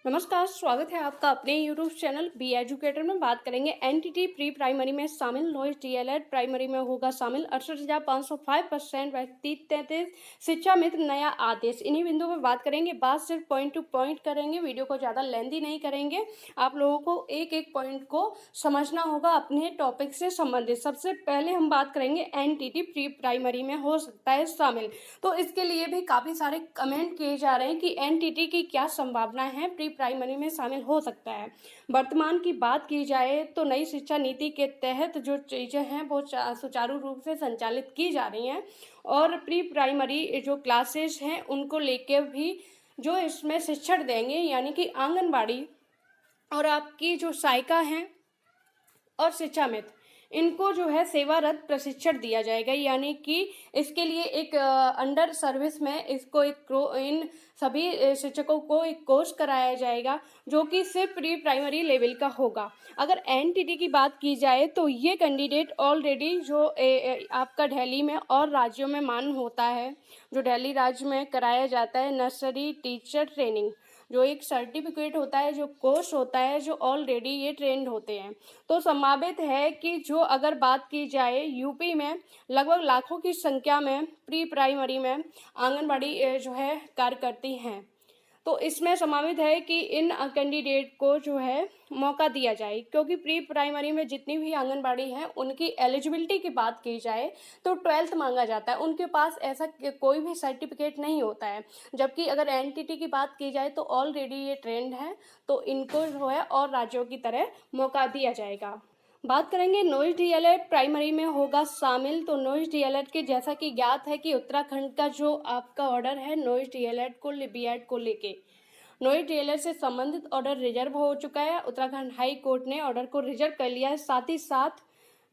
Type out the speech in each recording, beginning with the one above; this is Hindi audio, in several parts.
नमस्कार, स्वागत है आपका अपने यूट्यूब चैनल बी एजुकेटर में। बात करेंगे एनटीटी प्री प्राइमरी में शामिल नॉइज डीएलएड प्राइमरी में होगा शामिल 68,505% व्यक्ति 33 शिक्षा मित्र नया आदेश। इन्हीं बिंदुओं पर बात करेंगे। बात सिर्फ पॉइंट टू पॉइंट करेंगे, वीडियो को ज़्यादा लेंथी नहीं करेंगे। आप लोगों को एक एक पॉइंट को समझना होगा अपने टॉपिक से संबंधित। सबसे पहले हम बात करेंगे एनटीटी प्री प्राइमरी में हो सकता है शामिल। तो इसके लिए भी काफ़ी सारे कमेंट किए जा रहे हैं कि एनटीटी की क्या संभावना है प्री प्राइमरी में शामिल हो सकता है। वर्तमान की बात की जाए तो नई शिक्षा नीति के तहत जो चीज़ें हैं वो सुचारू रूप से संचालित की जा रही हैं और प्री प्राइमरी जो क्लासेस हैं उनको लेके भी जो इसमें शिक्षण देंगे, यानी कि आंगनबाड़ी और आपकी जो सहायिका हैं और शिक्षा मित्र, इनको जो है सेवारत प्रशिक्षण दिया जाएगा। यानी कि इसके लिए एक अंडर सर्विस में इसको इन सभी शिक्षकों को एक कोर्स कराया जाएगा जो कि सिर्फ प्री प्राइमरी लेवल का होगा। अगर एनटीटी की बात की जाए तो ये कैंडिडेट ऑलरेडी जो आपका दिल्ली में और राज्यों में मान्य होता है, जो दिल्ली राज्य में कराया जाता है नर्सरी टीचर ट्रेनिंग, जो एक सर्टिफिकेट होता है, जो कोर्स होता है, जो ऑलरेडी ये ट्रेंड होते हैं। तो संभावित है कि जो अगर बात की जाए यूपी में लगभग लाखों की संख्या में प्री प्राइमरी में आंगनबाड़ी जो है कार्य करती हैं, तो इसमें संभावित है कि इन कैंडिडेट को जो है मौका दिया जाए, क्योंकि प्री प्राइमरी में जितनी भी आंगनबाड़ी हैं उनकी एलिजिबिलिटी की बात की जाए तो 12th मांगा जाता है, उनके पास ऐसा कोई भी सर्टिफिकेट नहीं होता है। जबकि अगर एनटीटी की बात की जाए तो ऑलरेडी ये ट्रेंड है, तो इनको जो है और राज्यों की तरह मौका दिया जाएगा। बात करेंगे नॉइज डीएलएड प्राइमरी में होगा शामिल। तो नॉइज डीएलएड के जैसा कि ज्ञात है कि उत्तराखंड का जो आपका ऑर्डर है नॉइज डीएलएड को बीएड को लेके, नॉइज डीएलएड से संबंधित ऑर्डर रिजर्व हो चुका है। उत्तराखंड हाई कोर्ट ने ऑर्डर को रिजर्व कर लिया है। साथ ही साथ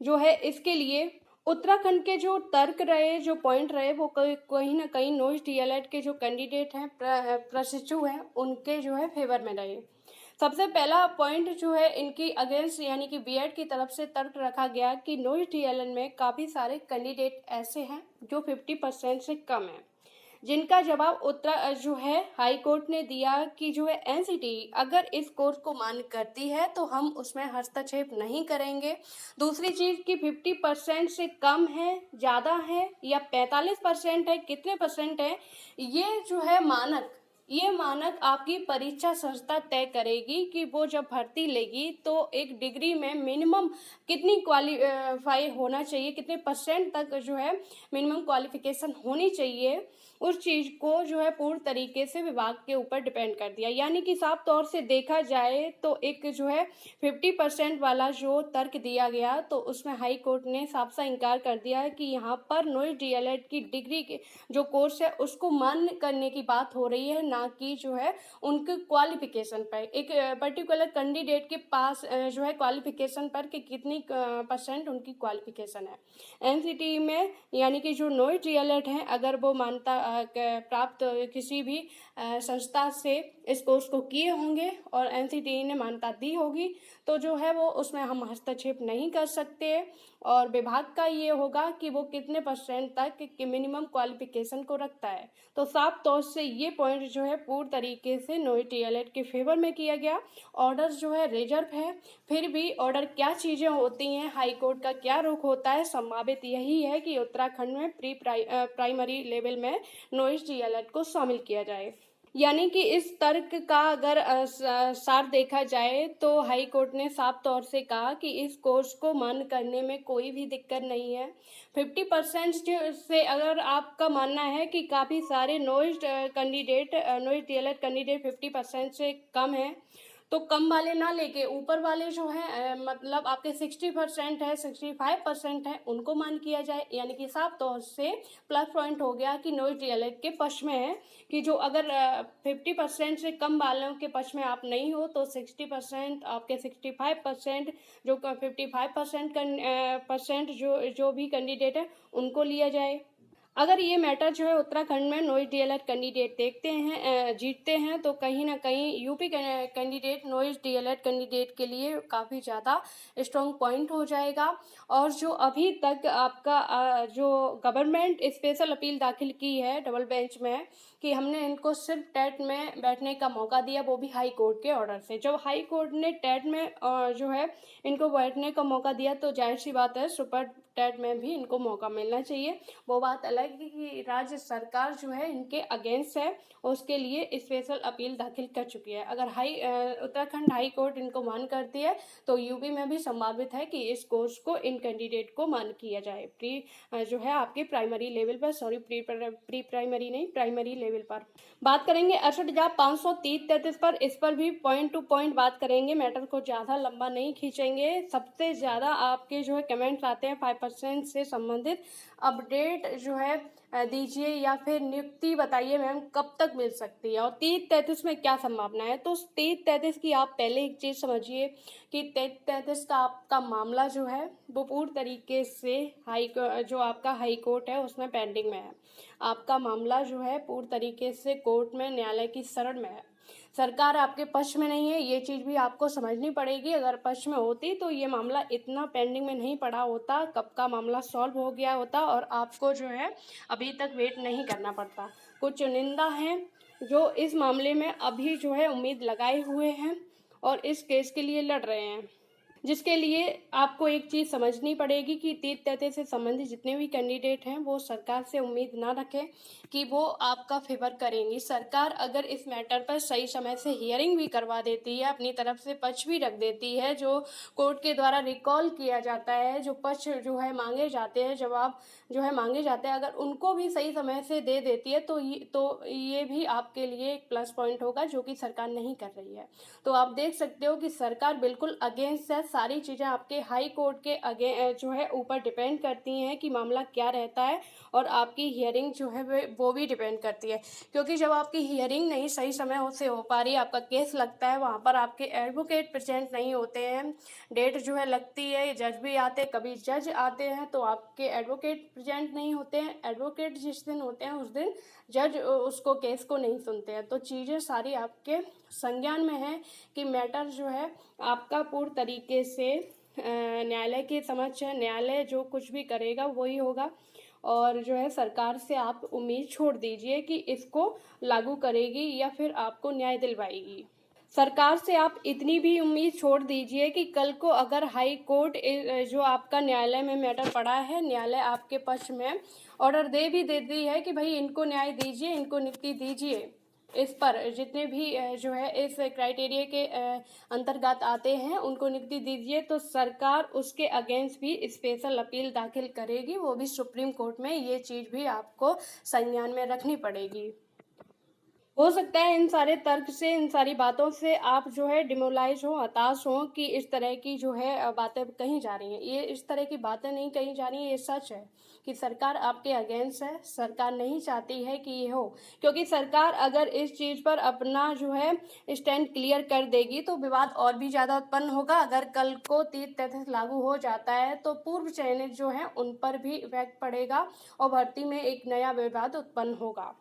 जो है इसके लिए उत्तराखंड के जो तर्क रहे, जो पॉइंट रहे, वो कहीं ना कहीं नॉइज डीएलएड के जो कैंडिडेट हैं प्रशिक्षु हैं उनके जो है फेवर में रहे। सबसे पहला पॉइंट जो है इनकी अगेंस्ट, यानी कि बीएड की तरफ से तर्क रखा गया कि नॉइज डीएलएड में काफ़ी सारे कैंडिडेट ऐसे हैं जो 50% से कम हैं, जिनका जवाब जो है हाई कोर्ट ने दिया कि जो है एनसीटी अगर इस कोर्स को मान्य करती है तो हम उसमें हस्तक्षेप नहीं करेंगे। दूसरी चीज़ कि 50% से कम है, ज़्यादा है या 45% है, कितने परसेंट है, ये जो है मानक आपकी परीक्षा संस्था तय करेगी कि वो जब भर्ती लेगी तो एक डिग्री में मिनिमम कितनी क्वालिफाई होना चाहिए, कितने परसेंट तक जो है मिनिमम क्वालिफिकेशन होनी चाहिए। उस चीज़ को जो है पूर्ण तरीके से विभाग के ऊपर डिपेंड कर दिया। यानी कि साफ तौर से देखा जाए तो एक जो है 50% वाला जो तर्क दिया गया, तो उसमें हाई कोर्ट ने साफ सा इनकार कर दिया है कि यहाँ पर नॉइज डीएलएड की डिग्री के जो कोर्स है उसको मान्य करने की बात हो रही है, ना कि जो है उनके क्वालिफिकेशन पर, एक पर्टिकुलर कैंडिडेट के पास जो है क्वालिफिकेशन पर कि कितनी परसेंट उनकी क्वालिफिकेशन है। एनसीटी में यानी कि जो नॉइज डीएलएड है अगर वो मान्यता प्राप्त किसी भी संस्था से इस कोर्स को किए होंगे और एनसीटी ने मान्यता दी होगी, तो जो है वो उसमें हम हस्तक्षेप नहीं कर सकते और विभाग का ये होगा कि वो कितने परसेंट तक कि मिनिमम क्वालिफिकेशन को रखता है। तो साफ तौर से ये पॉइंट जो है पूर्ण तरीके से नॉइज डीएलएड के फेवर में किया गया। ऑर्डर जो है रिजर्व है, फिर भी ऑर्डर क्या चीज़ें होती हैं, हाई कोर्ट का क्या रुख होता है, संभावित यही है कि उत्तराखंड में प्री प्राइमरी लेवल में नॉइज डीएलएड को शामिल किया जाए। यानी कि इस तर्क का अगर सार देखा जाए तो हाई कोर्ट ने साफ तौर से कहा कि इस कोर्स को मान्य करने में कोई भी दिक्कत नहीं है। 50% से अगर आपका मानना है कि काफ़ी सारे नॉइज डीएलएड कैंडिडेट 50% से कम है, तो कम वाले ना लेके ऊपर वाले जो हैं मतलब आपके 60% है, 65% है, उनको मान किया जाए। यानी कि साफ तौर से प्लस पॉइंट हो गया कि नॉइज डीएलएड के पक्ष में है कि जो अगर 50% से कम वालों के पक्ष में आप नहीं हो तो 60% आपके 65% जो 55% जो भी कैंडिडेट है उनको लिया जाए। अगर ये मैटर जो है उत्तराखंड में नॉइज डीएलएड कैंडिडेट जीतते हैं तो कहीं ना कहीं UP candidate noise DElEd candidate के लिए काफ़ी ज़्यादा स्ट्रॉन्ग पॉइंट हो जाएगा। और जो अभी तक आपका जो गवर्नमेंट स्पेशल अपील दाखिल की है डबल बेंच में कि हमने इनको सिर्फ टेट में बैठने का मौका दिया, वो भी हाई कोर्ट के ऑर्डर से। जब हाई कोर्ट ने टेट में जो है इनको बैठने का मौका दिया तो जाहिर सी बात है सुपर टेट में भी इनको मौका मिलना चाहिए। वो बात अलग है कि राज्य सरकार जो है इनके अगेंस्ट है और उसके लिए स्पेशल अपील दाखिल कर चुकी है। अगर उत्तराखंड हाई कोर्ट इनको मान करती है तो यूपी में भी संभावित है कि इस कोर्स को इन कैंडिडेट को मान किया जाए जो है आपके प्राइमरी लेवल पर, सॉरी प्री प्राइमरी नहीं, प्राइमरी लेवल पर। बात करेंगे 68,533 पर, इस पर भी पॉइंट टू पॉइंट बात करेंगे, मैटर को ज़्यादा लंबा नहीं खींचेंगे। सबसे ज़्यादा आपके जो है कमेंट्स आते हैं 5% से संबंधित अपडेट जो है दीजिए या फिर नियुक्ति बताइए मैम कब तक मिल सकती है और 30-33 में क्या संभावना है। तो 30-33 की आप पहले एक चीज़ समझिए कि 30-33 का आपका मामला जो है वो पूर्ण तरीके से जो आपका हाई कोर्ट है उसमें पेंडिंग में है। आपका मामला जो है पूर्ण तरीके से कोर्ट में, न्यायालय की शरण में है। सरकार आपके पक्ष में नहीं है, ये चीज़ भी आपको समझनी पड़ेगी। अगर पक्ष में होती तो ये मामला इतना पेंडिंग में नहीं पड़ा होता, कब का मामला सॉल्व हो गया होता और आपको जो है अभी तक वेट नहीं करना पड़ता। कुछ चुनिंदा हैं जो इस मामले में अभी जो है उम्मीद लगाए हुए हैं और इस केस के लिए लड़ रहे हैं, जिसके लिए आपको एक चीज़ समझनी पड़ेगी कि 30-33 से संबंधित जितने भी कैंडिडेट हैं वो सरकार से उम्मीद ना रखें कि वो आपका फेवर करेंगी। सरकार अगर इस मैटर पर सही समय से हियरिंग भी करवा देती है, अपनी तरफ से पक्ष भी रख देती है, जो कोर्ट के द्वारा रिकॉल किया जाता है, जो पक्ष जो है मांगे जाते हैं, जवाब जो है मांगे जाते हैं, अगर उनको भी सही समय से दे देती है तो ये भी आपके लिए एक प्लस पॉइंट होगा, जो कि सरकार नहीं कर रही है। तो आप देख सकते हो कि सरकार बिल्कुल अगेंस्ट है। सारी चीज़ें आपके हाई कोर्ट के जो है ऊपर डिपेंड करती हैं कि मामला क्या रहता है और आपकी हियरिंग जो है वो भी डिपेंड करती है, क्योंकि जब आपकी हियरिंग नहीं सही समय से हो पा रही, आपका केस लगता है, वहाँ पर आपके एडवोकेट प्रेजेंट नहीं होते हैं, डेट जो है लगती है, जज भी आते, कभी जज आते हैं तो आपके एडवोकेट प्रेजेंट नहीं होते हैं। एडवोकेट जिस दिन होते हैं उस दिन जज उसको केस को नहीं सुनते हैं। तो चीज़ें सारी आपके संज्ञान में है कि मैटर जो है आपका पूर्ण तरीके से न्यायालय के समक्ष है। न्यायालय जो कुछ भी करेगा वही होगा और जो है सरकार से आप उम्मीद छोड़ दीजिए कि इसको लागू करेगी या फिर आपको न्याय दिलवाएगी। सरकार से आप इतनी भी उम्मीद छोड़ दीजिए कि कल को अगर हाई कोर्ट जो आपका न्यायालय में मैटर पड़ा है, न्यायालय आपके पक्ष में ऑर्डर दे भी देती है कि भाई इनको न्याय दीजिए, इनको नियुक्ति दीजिए, इस पर जितने भी जो है इस क्राइटेरिया के अंतर्गत आते हैं उनको नियुक्ति दीजिए, तो सरकार उसके अगेंस्ट भी स्पेशल अपील दाखिल करेगी, वो भी सुप्रीम कोर्ट में। ये चीज़ भी आपको संज्ञान में रखनी पड़ेगी। हो सकता है इन सारे तर्क से, इन सारी बातों से आप जो है डिमोलाइज हो, हताश हो कि इस तरह की जो है बातें कही जा रही हैं। ये इस तरह की बातें नहीं कही जा रही हैं, ये सच है कि सरकार आपके अगेंस्ट है। सरकार नहीं चाहती है कि ये हो, क्योंकि सरकार अगर इस चीज़ पर अपना जो है स्टैंड क्लियर कर देगी तो विवाद और भी ज़्यादा उत्पन्न होगा। अगर कल को 30-33 लागू हो जाता है तो पूर्व चयनित जो है उन पर भी इफेक्ट पड़ेगा और भर्ती में एक नया विवाद उत्पन्न होगा।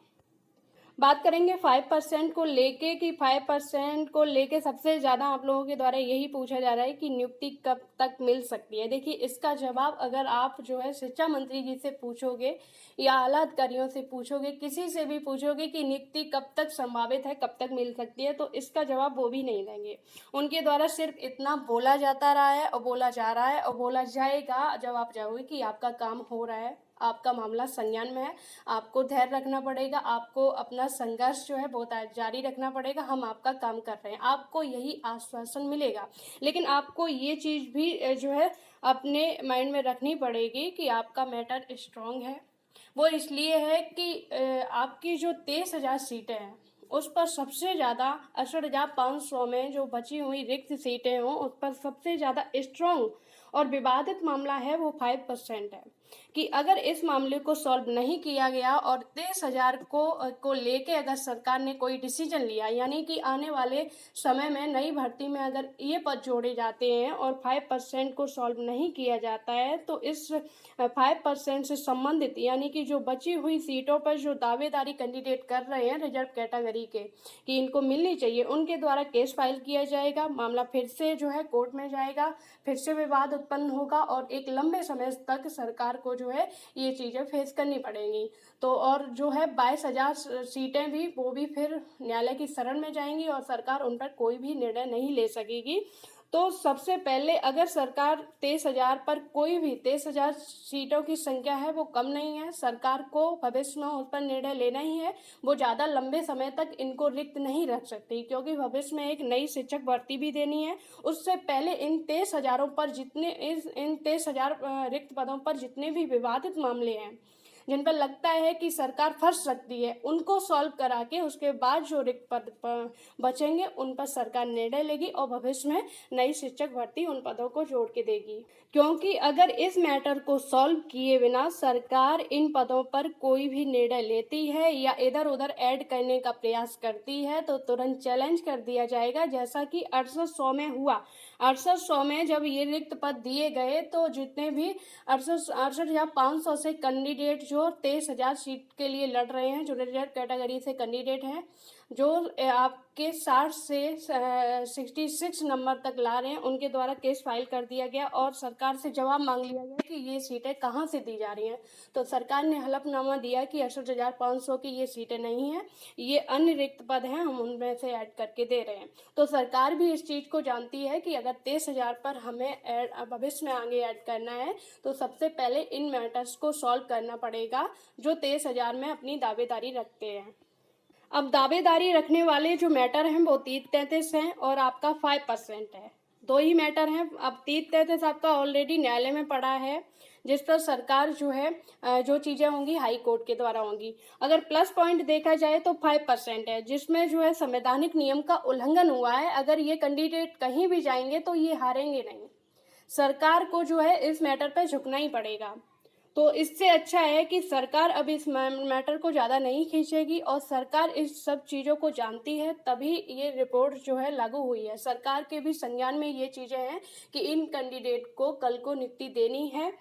बात करेंगे 5% को लेके कि 5% को लेके सबसे ज़्यादा आप लोगों के द्वारा यही पूछा जा रहा है कि नियुक्ति कब तक मिल सकती है। देखिए, इसका जवाब अगर आप जो है शिक्षा मंत्री जी से पूछोगे या आला अधिकारियों से पूछोगे, किसी से भी पूछोगे कि नियुक्ति कब तक संभावित है, कब तक मिल सकती है, तो इसका जवाब वो भी नहीं देंगे। उनके द्वारा सिर्फ इतना बोला जाता रहा है और बोला जा रहा है और बोला जाएगा जब आप जाओगे कि आपका काम हो रहा है, आपका मामला संज्ञान में है, आपको धैर्य रखना पड़ेगा, आपको अपना संघर्ष जो है वो जारी रखना पड़ेगा, हम आपका काम कर रहे हैं, आपको यही आश्वासन मिलेगा। लेकिन आपको ये चीज़ भी जो है अपने माइंड में रखनी पड़ेगी कि आपका मैटर स्ट्रांग है। वो इसलिए है कि आपकी जो 23,000 सीटें हैं उस पर सबसे ज़्यादा 68,500 में जो बची हुई रिक्त सीटें हों उस पर सबसे ज़्यादा स्ट्रांग और विवादित मामला है वो 5% है कि अगर इस मामले को सॉल्व नहीं किया गया और 23,000 को लेके अगर सरकार ने कोई डिसीजन लिया, यानी कि आने वाले समय में नई भर्ती में अगर ये पद जोड़े जाते हैं और 5% को सॉल्व नहीं किया जाता है तो इस 5% से संबंधित यानी कि जो बची हुई सीटों पर जो दावेदारी कैंडिडेट कर रहे हैं रिजर्व कैटेगरी के कि इनको मिलनी चाहिए, उनके द्वारा केस फाइल किया जाएगा, मामला फिर से जो है कोर्ट में जाएगा, फिर से विवाद उत्पन्न होगा और एक लंबे समय तक सरकार को जो है ये चीज़ें फेस करनी पड़ेंगी। तो और जो है 22,000 सीटें भी वो भी फिर न्यायालय की शरण में जाएंगी और सरकार उन पर कोई भी निर्णय नहीं ले सकेगी। तो सबसे पहले अगर सरकार 23,000 पर कोई भी 23,000 सीटों की संख्या है वो कम नहीं है, सरकार को भविष्य में उस पर निर्णय लेना ही है। वो ज़्यादा लंबे समय तक इनको रिक्त नहीं रख सकती, क्योंकि भविष्य में एक नई शिक्षक भर्ती भी देनी है। उससे पहले इन 23,000 पर इन 23,000 रिक्त पदों पर जितने भी विवादित मामले हैं जिन पर लगता है कि सरकार फंस सकती है, उनको सॉल्व करा के उसके बाद जो रिक्त पद बचेंगे उन पर सरकार निर्णय लेगी और भविष्य में नई शिक्षक भर्ती उन पदों को जोड़ के देगी। क्योंकि अगर इस मैटर को सॉल्व किए बिना सरकार इन पदों पर कोई भी निर्णय लेती है या इधर उधर ऐड करने का प्रयास करती है तो तुरंत चैलेंज कर दिया जाएगा, जैसा कि 6800 में हुआ। 6800 में जब ये रिक्त पद दिए गए तो जितने भी 68,500 से कैंडिडेट जो 23,000 सीट के लिए लड़ रहे हैं, जो रिजर्व कैटेगरी से कैंडिडेट हैं, जो आपके 60 से 66 नंबर तक ला रहे हैं, उनके द्वारा केस फाइल कर दिया गया और सरकार से जवाब मांग लिया गया कि ये सीटें कहाँ से दी जा रही हैं। तो सरकार ने हलफनामा दिया कि 68,500 की ये सीटें नहीं हैं, ये अन्य रिक्त पद हैं, हम उनमें से ऐड करके दे रहे हैं। तो सरकार भी इस चीज़ को जानती है कि अगर 23,000 पर हमें भविष्य में आगे ऐड करना है तो सबसे पहले इन मैटर्स को सॉल्व करना पड़ेगा जो 23,000 में अपनी दावेदारी रखते हैं। अब दावेदारी रखने वाले जो मैटर हैं वो 30-33 हैं और आपका 5% है। दो ही मैटर हैं। अब 30-33 आपका ऑलरेडी न्यायालय में पड़ा है, जिस पर सरकार जो है जो चीज़ें होंगी हाई कोर्ट के द्वारा होंगी। अगर प्लस पॉइंट देखा जाए तो 5% है, जिसमें जो है संवैधानिक नियम का उल्लंघन हुआ है। अगर ये कैंडिडेट कहीं भी जाएंगे तो ये हारेंगे नहीं, सरकार को जो है इस मैटर पर झुकना ही पड़ेगा। तो इससे अच्छा है कि सरकार अब इस मैटर को ज़्यादा नहीं खींचेगी और सरकार इस सब चीज़ों को जानती है, तभी ये रिपोर्ट जो है लागू हुई है। सरकार के भी संज्ञान में ये चीज़ें हैं कि इन कैंडिडेट को कल को नियुक्ति देनी है,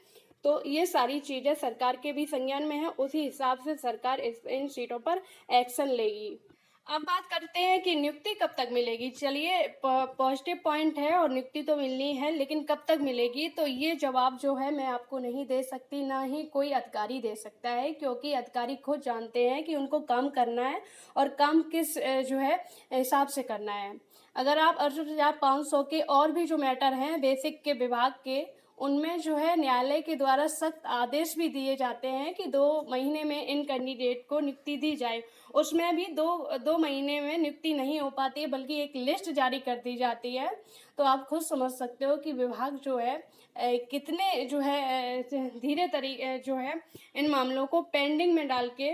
तो ये सारी चीज़ें सरकार के भी संज्ञान में है। उसी हिसाब से सरकार इन सीटों पर एक्शन लेगी। अब बात करते हैं कि नियुक्ति कब तक मिलेगी। चलिए, पॉजिटिव पॉइंट है और नियुक्ति तो मिलनी है, लेकिन कब तक मिलेगी तो ये जवाब जो है मैं आपको नहीं दे सकती, ना ही कोई अधिकारी दे सकता है, क्योंकि अधिकारी खुद जानते हैं कि उनको काम करना है और काम किस जो है हिसाब से करना है। अगर आप 68,500 के और भी जो मैटर हैं बेसिक के विभाग के, उनमें जो है न्यायालय के द्वारा सख्त आदेश भी दिए जाते हैं कि 2 महीने में इन कैंडिडेट को नियुक्ति दी जाए। उसमें भी दो महीने में नियुक्ति नहीं हो पाती है, बल्कि एक लिस्ट जारी कर दी जाती है। तो आप खुद समझ सकते हो कि विभाग जो है कितने जो है धीरे तरीके जो है इन मामलों को पेंडिंग में डाल के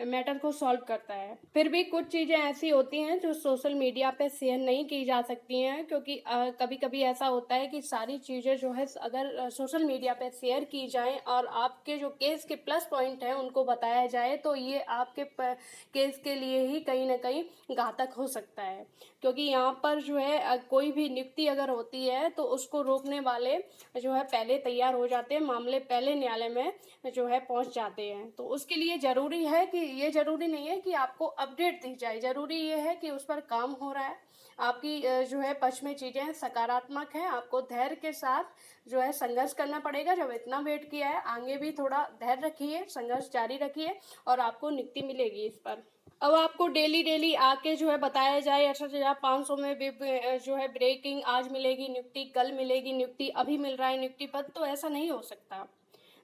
मैटर को सॉल्व करता है। फिर भी कुछ चीज़ें ऐसी होती हैं जो सोशल मीडिया पे शेयर नहीं की जा सकती हैं, क्योंकि कभी कभी ऐसा होता है कि सारी चीज़ें जो है अगर सोशल मीडिया पे शेयर की जाएं और आपके जो केस के प्लस पॉइंट हैं उनको बताया जाए तो ये आपके केस के लिए ही कहीं ना कहीं घातक हो सकता है। क्योंकि यहाँ पर जो है कोई भी नियुक्ति अगर होती है तो उसको रोकने वाले जो है पहले तैयार हो जाते हैं, मामले पहले न्यायालय में जो है पहुँच जाते हैं। तो उसके लिए ज़रूरी है कि ये ज़रूरी नहीं है कि आपको अपडेट दी जाए, ज़रूरी ये है कि उस पर काम हो रहा है, आपकी जो है पक्ष में चीज़ें सकारात्मक हैं। आपको धैर्य के साथ जो है संघर्ष करना पड़ेगा। जब इतना वेट किया है, आगे भी थोड़ा धैर्य रखिए, संघर्ष जारी रखिए और आपको नियुक्ति मिलेगी इस पर। अब आपको डेली आके जो है बताया जाए 68,500 में जो है ब्रेकिंग आज मिलेगी नियुक्ति, कल मिलेगी नियुक्ति, अभी मिल रहा है नियुक्ति पद, तो ऐसा नहीं हो सकता।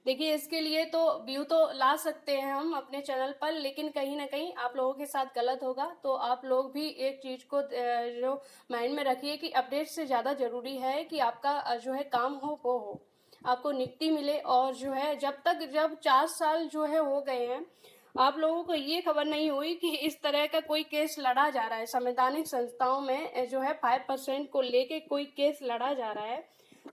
देखिए, इसके लिए तो व्यू तो ला सकते हैं हम अपने चैनल पर, लेकिन कहीं ना कहीं आप लोगों के साथ गलत होगा। तो आप लोग भी एक चीज़ को जो माइंड में रखिए कि अपडेट से ज़्यादा ज़रूरी है कि आपका जो है काम हो वो हो, आपको नियुक्ति मिले। और जो है जब 4 साल जो है हो गए हैं, आप लोगों को ये खबर नहीं हुई कि इस तरह का कोई केस लड़ा जा रहा है संवैधानिक संस्थाओं में, जो है 5% को लेके कोई केस लड़ा जा रहा है।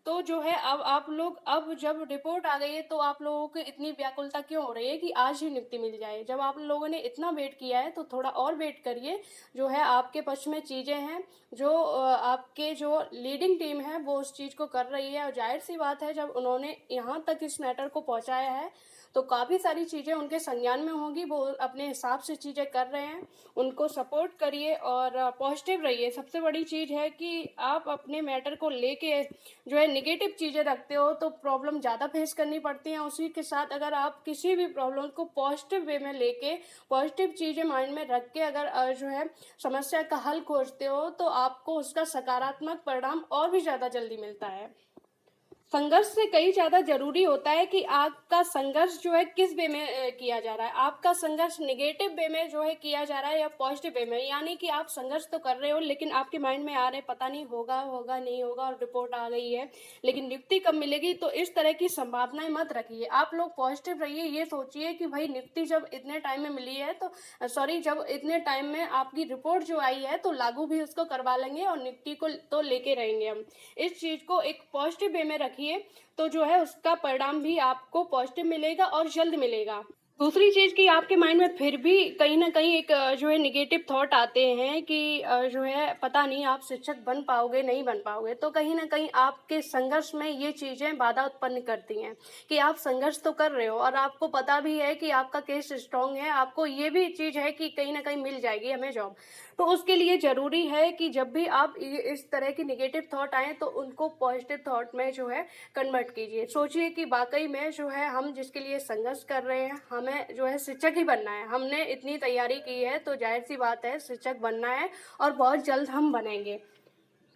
तो जो है अब आप लोग, अब जब रिपोर्ट आ गई है तो आप लोगों को इतनी व्याकुलता क्यों हो रही है कि आज ही नियुक्ति मिल जाए। जब आप लोगों ने इतना वेट किया है तो थोड़ा और वेट करिए। जो है आपके पक्ष में चीज़ें हैं, जो आपके जो लीडिंग टीम है वो उस चीज़ को कर रही है, और जाहिर सी बात है जब उन्होंने यहाँ तक इस मैटर को पहुँचाया है तो काफ़ी सारी चीज़ें उनके संज्ञान में होंगी, वो अपने हिसाब से चीज़ें कर रहे हैं, उनको सपोर्ट करिए और पॉजिटिव रहिए। सबसे बड़ी चीज़ है कि आप अपने मैटर को लेके जो है नेगेटिव चीज़ें रखते हो तो प्रॉब्लम ज़्यादा फेस करनी पड़ती हैं। उसी के साथ अगर आप किसी भी प्रॉब्लम को पॉजिटिव वे में लेके, पॉजिटिव चीज़ें माइंड में रख के अगर जो है समस्या का हल खोजते हो तो आपको उसका सकारात्मक परिणाम और भी ज़्यादा जल्दी मिलता है। संघर्ष से कई ज़्यादा ज़रूरी होता है कि आपका संघर्ष जो है किस वे में किया जा रहा है। आपका संघर्ष नेगेटिव वे में जो है किया जा रहा है या पॉजिटिव वे में, यानी कि आप संघर्ष तो कर रहे हो लेकिन आपके माइंड में आ रहे पता नहीं होगा होगा नहीं होगा और रिपोर्ट आ गई है लेकिन नियुक्ति कब मिलेगी, तो इस तरह की संभावनाएं मत रखिए। आप लोग पॉजिटिव रहिए, ये सोचिए कि भाई नियुक्ति जब इतने टाइम में मिली है तो जब इतने टाइम में आपकी रिपोर्ट जो आई है तो लागू भी उसको करवा लेंगे और नियुक्ति को तो लेके रहेंगे हम। इस चीज़ को एक पॉजिटिव वे में रखिए तो जो है उसका परिणाम भी आपको पॉजिटिव मिलेगा और जल्द मिलेगा। दूसरी चीज़ कि आपके माइंड में फिर भी कहीं ना कहीं एक जो है निगेटिव थॉट आते हैं कि जो है पता नहीं आप शिक्षक बन पाओगे नहीं बन पाओगे, तो कहीं ना कहीं आपके संघर्ष में ये चीज़ें बाधा उत्पन्न करती हैं कि आप संघर्ष तो कर रहे हो और आपको पता भी है कि आपका केस स्ट्रांग है, आपको ये भी चीज़ है कि कहीं ना कहीं मिल जाएगी हमें जॉब। तो उसके लिए ज़रूरी है कि जब भी आप इस तरह की निगेटिव थॉट आए तो उनको पॉजिटिव थॉट में जो है कन्वर्ट कीजिए। सोचिए कि वाकई में जो है हम जिसके लिए संघर्ष कर रहे हैं हमें जो है शिक्षक ही बनना है, हमने इतनी तैयारी की है तो जाहिर सी बात है शिक्षक बनना है और बहुत जल्द हम बनेंगे।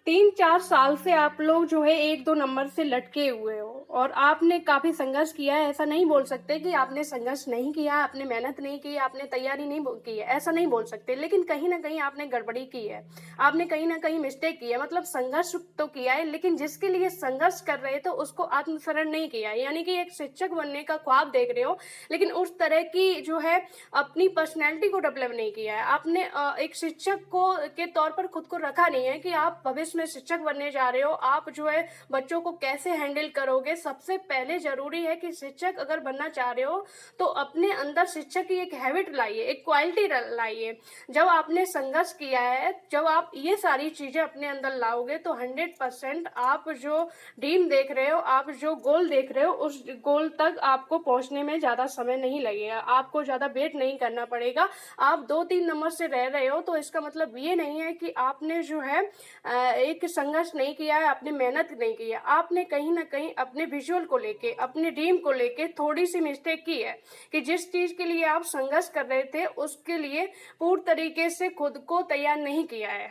3-4 साल से आप लोग जो है 1-2 नंबर से लटके हुए हो और आपने काफ़ी संघर्ष किया है। ऐसा नहीं बोल सकते कि आपने संघर्ष नहीं किया, आपने मेहनत नहीं की, आपने तैयारी नहीं की है, ऐसा नहीं बोल सकते। लेकिन कहीं ना कहीं आपने गड़बड़ी की है, आपने कहीं ना कहीं मिस्टेक की है। मतलब संघर्ष तो किया है लेकिन जिसके लिए संघर्ष कर रहे थे उसको आत्मसरण नहीं किया है। यानी कि एक शिक्षक बनने का ख्वाब देख रहे हो लेकिन उस तरह की जो है अपनी पर्सनैलिटी को डेवलप नहीं किया है। आपने एक शिक्षक को के तौर पर खुद को रखा नहीं है कि आप भविष्य में शिक्षक बनने जा रहे हो, आप जो है बच्चों को कैसे हैंडल करोगे। सबसे पहले जरूरी है कि शिक्षक अगर बनना चाह रहे हो तो अपने अंदर शिक्षक की एक हैबिट लाइए, एक क्वालिटी लाइए। जब आपने संघर्ष किया है, जब आप ये सारी चीजें अपने अंदर लाओगे तो 100% आप जो ड्रीम देख रहे हो, आप जो गोल देख रहे हो, उस गोल तक आपको पहुंचने में ज्यादा समय नहीं लगेगा, आपको ज्यादा वेट नहीं करना पड़ेगा। आप 2-3 नंबर से रह रहे हो तो इसका मतलब ये नहीं है कि आपने जो है एक संघर्ष नहीं किया है, आपने मेहनत नहीं की है। आपने कहीं ना कहीं अपने विजुअल को लेके, अपने ड्रीम को लेके थोड़ी सी मिस्टेक की है कि जिस चीज के लिए आप संघर्ष कर रहे थे उसके लिए पूर्ण तरीके से खुद को तैयार नहीं किया है।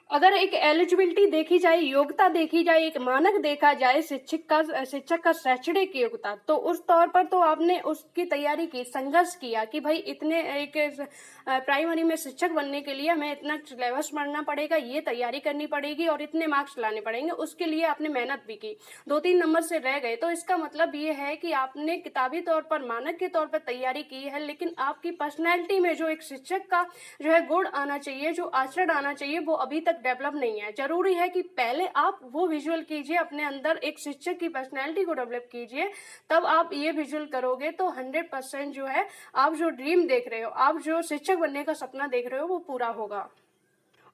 अगर एक एलिजिबिलिटी देखी जाए, योग्यता देखी जाए, एक मानक देखा जाए शिक्षक का शैक्षणिक योग्यता, तो उस तौर पर तो आपने उसकी तैयारी की, संघर्ष किया कि भाई इतने एक प्राइमरी में शिक्षक बनने के लिए हमें इतना सिलेबस पढ़ना पड़ेगा, ये तैयारी करनी पड़ेगी और इतने मार्क्स लाने पड़ेंगे। उसके लिए आपने मेहनत भी की, 2-3 नंबर से रह गए तो इसका मतलब ये है कि आपने किताबी तौर पर, मानक के तौर पर तैयारी की है लेकिन आपकी पर्सनैलिटी में जो एक शिक्षक का जो है गुण आना चाहिए, जो आचरण आना चाहिए, वो अभी तक डेवलप नहीं है। जरूरी है कि पहले आप वो विजुअल कीजिए, अपने अंदर एक शिक्षक की पर्सनैलिटी को डेवलप कीजिए, तब आप ये विजुअल करोगे तो 100% जो है आप जो ड्रीम देख रहे हो, आप जो शिक्षक बनने का सपना देख रहे हो वो पूरा होगा।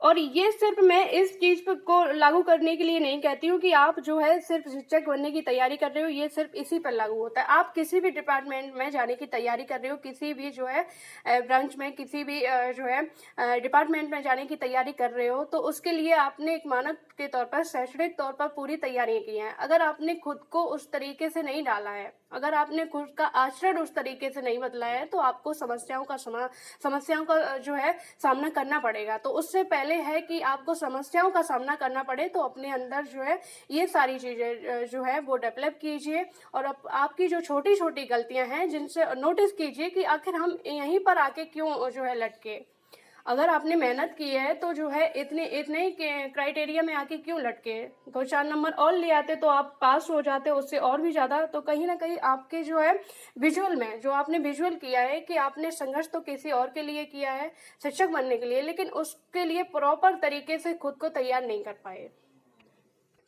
और ये सिर्फ मैं इस चीज को लागू करने के लिए नहीं कहती हूँ कि आप जो है सिर्फ शिक्षक बनने की तैयारी कर रहे हो, ये सिर्फ इसी पर लागू होता है। आप किसी भी डिपार्टमेंट में जाने की तैयारी कर रहे हो, किसी भी जो है ब्रांच में, किसी भी जो है डिपार्टमेंट में जाने की तैयारी कर रहे हो, तो उसके लिए आपने एक मानक के तौर पर, शैक्षणिक तौर पर पूरी तैयारियां की हैं। अगर आपने खुद को उस तरीके से नहीं डाला है, अगर आपने खुद का आचरण उस तरीके से नहीं बदला है तो आपको समस्याओं का जो है सामना करना पड़ेगा। तो उससे पहले है कि आपको समस्याओं का सामना करना पड़े तो अपने अंदर जो है ये सारी चीजें जो है वो डेवलप कीजिए और आपकी जो छोटी छोटी गलतियां हैं जिनसे नोटिस कीजिए कि आखिर हम यहीं पर आके क्यों जो है लटके। अगर आपने मेहनत की है तो जो है इतने इतने ही क्राइटेरिया में आके क्यों लटके, 2-4 नंबर और ले आते तो आप पास हो जाते, उससे और भी ज्यादा। तो कहीं ना कहीं आपके जो है विजुअल में, जो आपने विजुअल किया है कि आपने संघर्ष तो किसी और के लिए किया है, शिक्षक बनने के लिए, लेकिन उसके लिए प्रॉपर तरीके से खुद को तैयार नहीं कर पाए।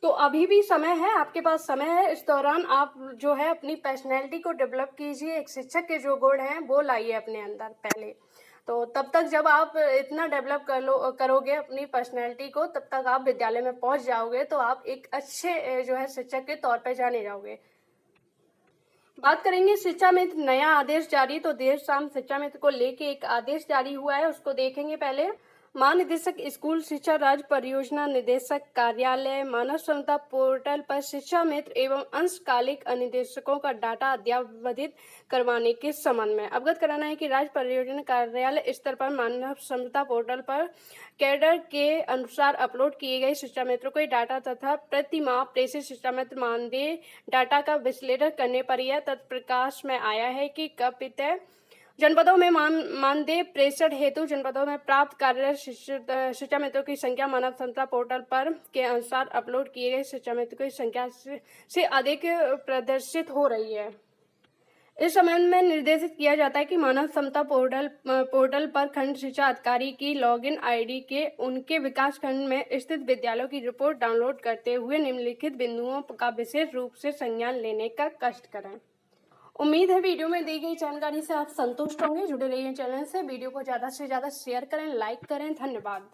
तो अभी भी समय है, आपके पास समय है। इस दौरान आप जो है अपनी पर्सनैलिटी को डेवलप कीजिए, एक शिक्षक के जो गुण हैं वो लाइए अपने अंदर पहले। तो तब तक जब आप इतना डेवलप करोगे अपनी पर्सनैलिटी को, तब तक आप विद्यालय में पहुंच जाओगे तो आप एक अच्छे जो है शिक्षक के तौर पे जाने जाओगे। बात करेंगे शिक्षा मित्र नया आदेश जारी। तो देर शाम शिक्षा मित्र को लेके एक आदेश जारी हुआ है, उसको देखेंगे। पहले महानिदेशक स्कूल शिक्षा राज्य परियोजना निदेशक कार्यालय मानव क्षमता पोर्टल पर शिक्षा मित्र एवं अंशकालिक अनुदेशकों का डाटा अद्यतनित करवाने के संबंध में अवगत कराना है कि राज्य परियोजना कार्यालय स्तर पर मानव क्षमता पोर्टल पर कैडर के अनुसार अपलोड किए गए शिक्षा मित्रों के डाटा तथा प्रति माह प्रेषित शिक्षा मित्र मानदेय डाटा का विश्लेषण करने पर यह तथ्य प्रकाश में आया है कि कपित जनपदों में मानदेय प्रेषण हेतु जनपदों में प्राप्त कार्यरत शिक्षा मित्रों की संख्या मानव क्षमता पोर्टल पर के अनुसार अपलोड किए गए शिक्षा मित्रों की संख्या से अधिक प्रदर्शित हो रही है। इस संबंध में निर्देशित किया जाता है कि मानव क्षमता पोर्टल पर खंड शिक्षा अधिकारी की लॉगिन आईडी के उनके विकास खंड में स्थित विद्यालयों की रिपोर्ट डाउनलोड करते हुए निम्नलिखित बिंदुओं का विशेष रूप से संज्ञान लेने का कष्ट करें। उम्मीद है वीडियो में दी गई जानकारी से आप संतुष्ट होंगे। जुड़े रहिए चैनल से। वीडियो को ज़्यादा से ज़्यादा शेयर करें, लाइक करें। धन्यवाद।